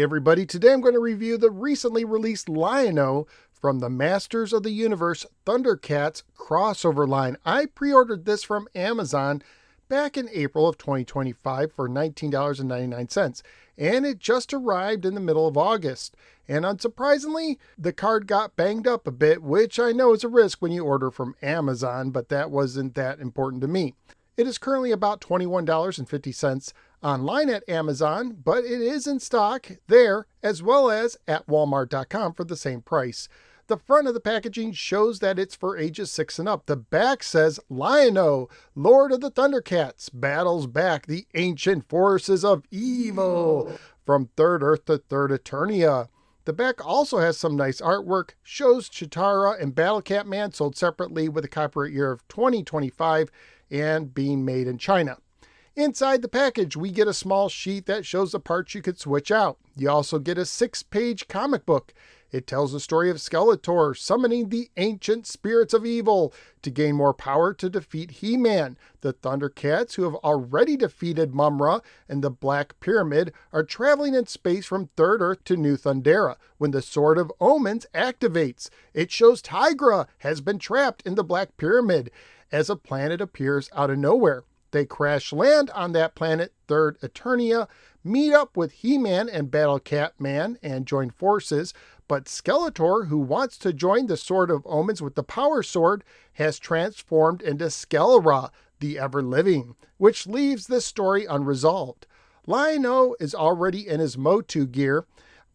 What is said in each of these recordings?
everybody, today I'm going to review the recently released Lion-O from the Masters of the Universe ThunderCats crossover line. I pre-ordered this from Amazon back in April of 2025 for $19.99, and it just arrived in the middle of August. And unsurprisingly, the card got banged up a bit, which I know is a risk when you order from Amazon, but that wasn't that important to me. It is currently about $21.50 online at Amazon, but it is in stock there as well as at Walmart.com for the same price. The front of the packaging shows that it's for ages 6 and up. The back says, Lion-O, Lord of the ThunderCats, battles back the ancient forces of evil from Third Earth to Third Eternia. The back also has some nice artwork, shows Chitara and Battle Cat Man sold separately with a copyright year of 2025 and being made in China. Inside the package, we get a small sheet that shows the parts you could switch out. You also get a 6-page comic book. It tells the story of Skeletor summoning the ancient spirits of evil to gain more power to defeat He-Man. The ThunderCats, who have already defeated Mumra and the Black Pyramid, are traveling in space from Third Earth to New Thundera when the Sword of Omens activates. It shows Tigra has been trapped in the Black Pyramid as a planet appears out of nowhere. They crash land on that planet, Third Eternia, meet up with He-Man and Battle Cat Man and join forces, but Skeletor, who wants to join the Sword of Omens with the Power Sword, has transformed into Skelera, the Ever-Living, which leaves this story unresolved. Lion-O is already in his MOTU gear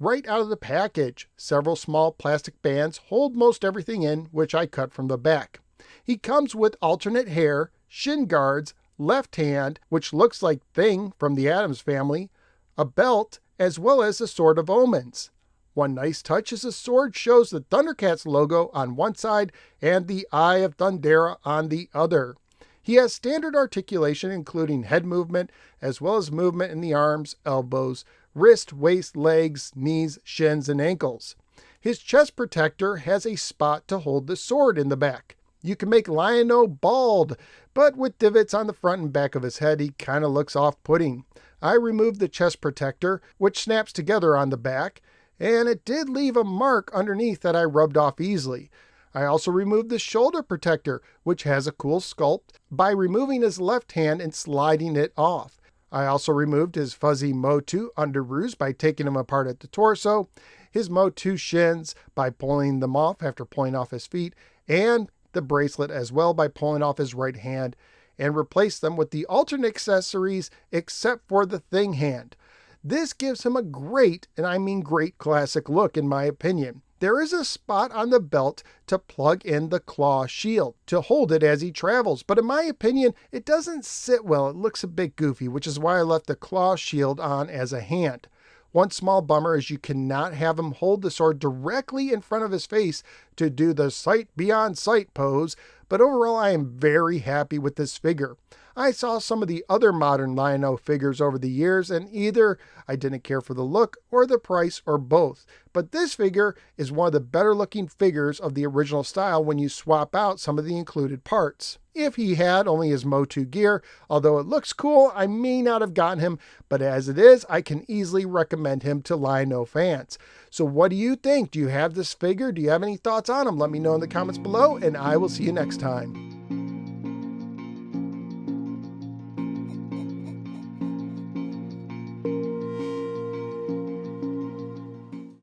right out of the package. Several small plastic bands hold most everything in, which I cut from the back. He comes with alternate hair, shin guards, left hand, which looks like Thing from the Addams Family, a belt, as well as the Sword of Omens. One nice touch is the sword shows the ThunderCats logo on one side and the Eye of Thundera on the other. He has standard articulation including head movement as well as movement in the arms, elbows, wrist, waist, legs, knees, shins, and ankles. His chest protector has a spot to hold the sword in the back. You can make Lion-O bald, but with divots on the front and back of his head, he kind of looks off-putting. I removed the chest protector, which snaps together on the back, and it did leave a mark underneath that I rubbed off easily. I also removed the shoulder protector, which has a cool sculpt, by removing his left hand and sliding it off. I also removed his fuzzy MOTU underoos by taking them apart at the torso, his MOTU shins by pulling them off after pulling off his feet, and the bracelet as well by pulling off his right hand, and replace them with the alternate accessories except for the Thing hand. This gives him a great, and I mean great, classic look in my opinion. There is a spot on the belt to plug in the claw shield to hold it as he travels, but in my opinion it doesn't sit well. It looks a bit goofy, which is why I left the claw shield on as a hand. One small bummer is you cannot have him hold the sword directly in front of his face to do the sight beyond sight pose, but overall I am very happy with this figure. I saw some of the other modern Lion-O figures over the years, and either I didn't care for the look or the price or both. But this figure is one of the better looking figures of the original style when you swap out some of the included parts. If he had only his MOTU gear, although it looks cool, I may not have gotten him, but as it is, I can easily recommend him to Lion-O fans. So what do you think? Do you have this figure? Do you have any thoughts on him? Let me know in the comments below, and I will see you next time.